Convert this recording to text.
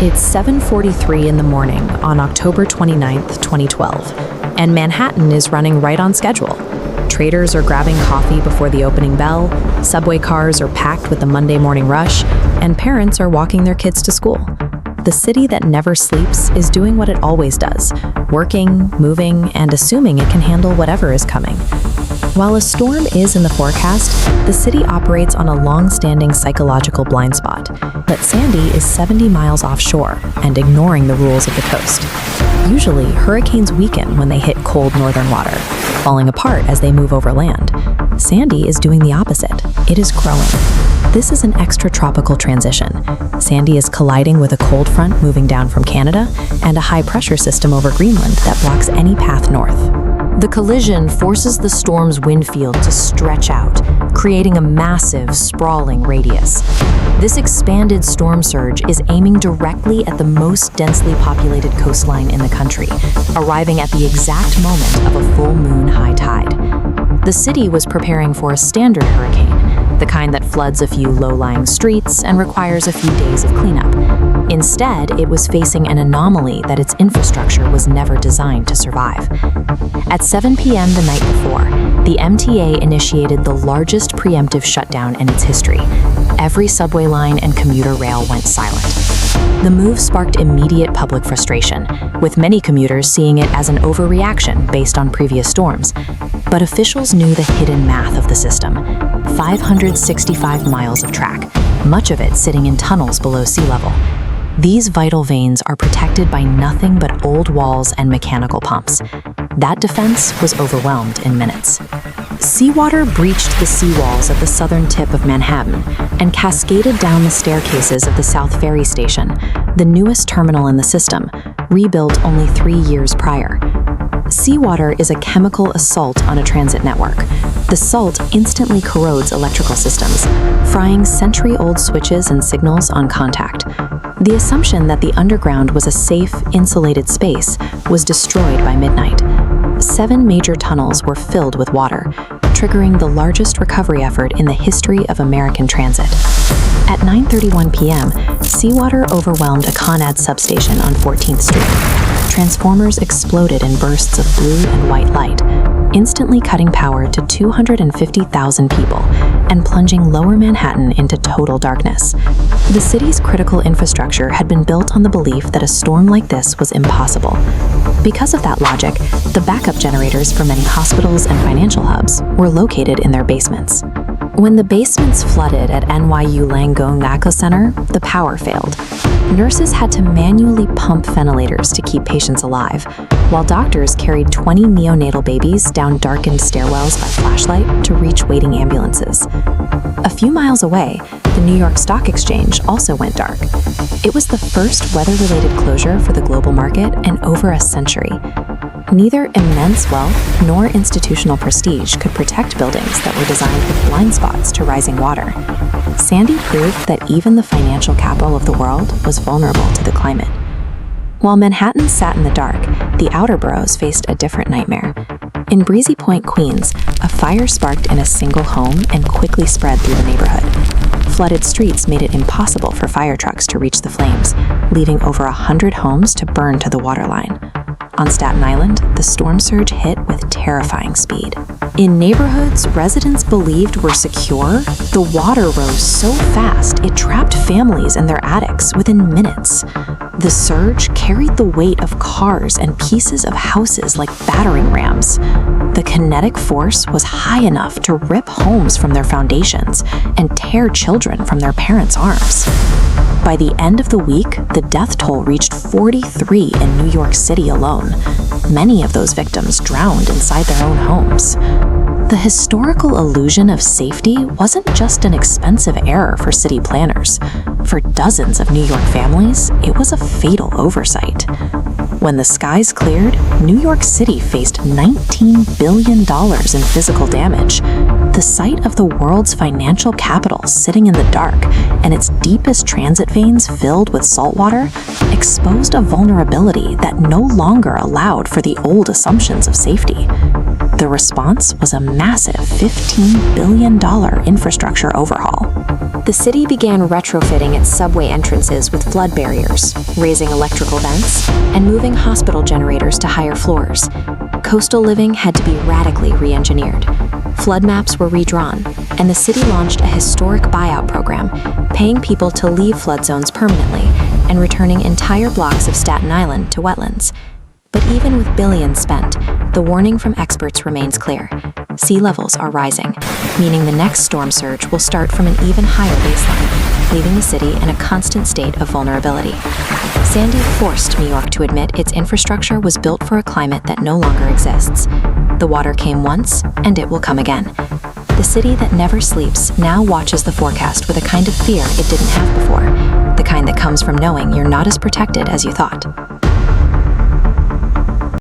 It's 7:43 in the morning on October 29th, 2012, and Manhattan is running right on schedule. Traders are grabbing coffee before the opening bell, subway cars are packed with the Monday morning rush, and parents are walking their kids to school. The city that never sleeps is doing what it always does, working, moving, and assuming it can handle whatever is coming. While a storm is in the forecast, the city operates on a long-standing psychological blind spot. But Sandy is 70 miles offshore and ignoring the rules of the coast. Usually, hurricanes weaken when they hit cold northern water, falling apart as they move over land. Sandy is doing the opposite. It is growing. This is an extratropical transition. Sandy is colliding with a cold front moving down from Canada and a high-pressure system over Greenland that blocks any path north. The collision forces the storm's wind field to stretch out, creating a massive, sprawling radius. This expanded storm surge is aiming directly at the most densely populated coastline in the country, arriving at the exact moment of a full moon high tide. The city was preparing for a standard hurricane, the kind that floods a few low-lying streets and requires a few days of cleanup. Instead, it was facing an anomaly that its infrastructure was never designed to survive. At 7 p.m. the night before, the MTA initiated the largest preemptive shutdown in its history. Every subway line and commuter rail went silent. The move sparked immediate public frustration, with many commuters seeing it as an overreaction based on previous storms. But officials knew the hidden math of the system: 565 miles of track, much of it sitting in tunnels below sea level. These vital veins are protected by nothing but old walls and mechanical pumps. That defense was overwhelmed in minutes. Seawater breached the seawalls at the southern tip of Manhattan and cascaded down the staircases of the South Ferry Station, the newest terminal in the system, rebuilt only 3 years prior. Seawater is a chemical assault on a transit network. The salt instantly corrodes electrical systems, frying century-old switches and signals on contact. The assumption that the underground was a safe, insulated space was destroyed by midnight. 7 major tunnels were filled with water, triggering the largest recovery effort in the history of American transit. At 9:31 p.m., seawater overwhelmed a Con Ed substation on 14th Street. Transformers exploded in bursts of blue and white light, instantly cutting power to 250,000 people and plunging lower Manhattan into total darkness. The city's critical infrastructure had been built on the belief that a storm like this was impossible. Because of that logic, the backup generators for many hospitals and financial hubs were located in their basements. When the basements flooded at NYU Langone Medical Center, the power failed. Nurses had to manually pump ventilators to keep patients alive, while doctors carried 20 neonatal babies down darkened stairwells by flashlight to reach waiting ambulances. A few miles away, the New York Stock Exchange also went dark. It was the first weather-related closure for the global market in over a century. Neither immense wealth nor institutional prestige could protect buildings that were designed with blind spots to rising water. Sandy proved that even the financial capital of the world was vulnerable to the climate. While Manhattan sat in the dark, the outer boroughs faced a different nightmare. In Breezy Point, Queens, a fire sparked in a single home and quickly spread through the neighborhood. Flooded streets made it impossible for fire trucks to reach the flames, leaving over 100 homes to burn to the waterline. On Staten Island, the storm surge hit with terrifying speed. In neighborhoods residents believed were secure, the water rose so fast it trapped families in their attics within minutes. The surge carried the weight of cars and pieces of houses like battering rams. The kinetic force was high enough to rip homes from their foundations and tear children from their parents' arms. By the end of the week, the death toll reached 43 in New York City alone. Many of those victims drowned inside their own homes. The historical illusion of safety wasn't just an expensive error for city planners. For dozens of New York families, it was a fatal oversight. When the skies cleared, New York City faced $19 billion in physical damage. The site of the world's financial capital sitting in the dark and its deepest transit veins filled with salt water exposed a vulnerability that no longer allowed for the old assumptions of safety. The response was a massive $15 billion infrastructure overhaul. The city began retrofitting its subway entrances with flood barriers, raising electrical vents, and moving hospital generators to higher floors. Coastal living had to be radically re-engineered. Flood maps were redrawn, and the city launched a historic buyout program, paying people to leave flood zones permanently and returning entire blocks of Staten Island to wetlands. But even with billions spent, the warning from experts remains clear. Sea levels are rising, meaning the next storm surge will start from an even higher baseline, leaving the city in a constant state of vulnerability. Sandy forced New York to admit its infrastructure was built for a climate that no longer exists. The water came once, and it will come again. The city that never sleeps now watches the forecast with a kind of fear it didn't have before, the kind that comes from knowing you're not as protected as you thought.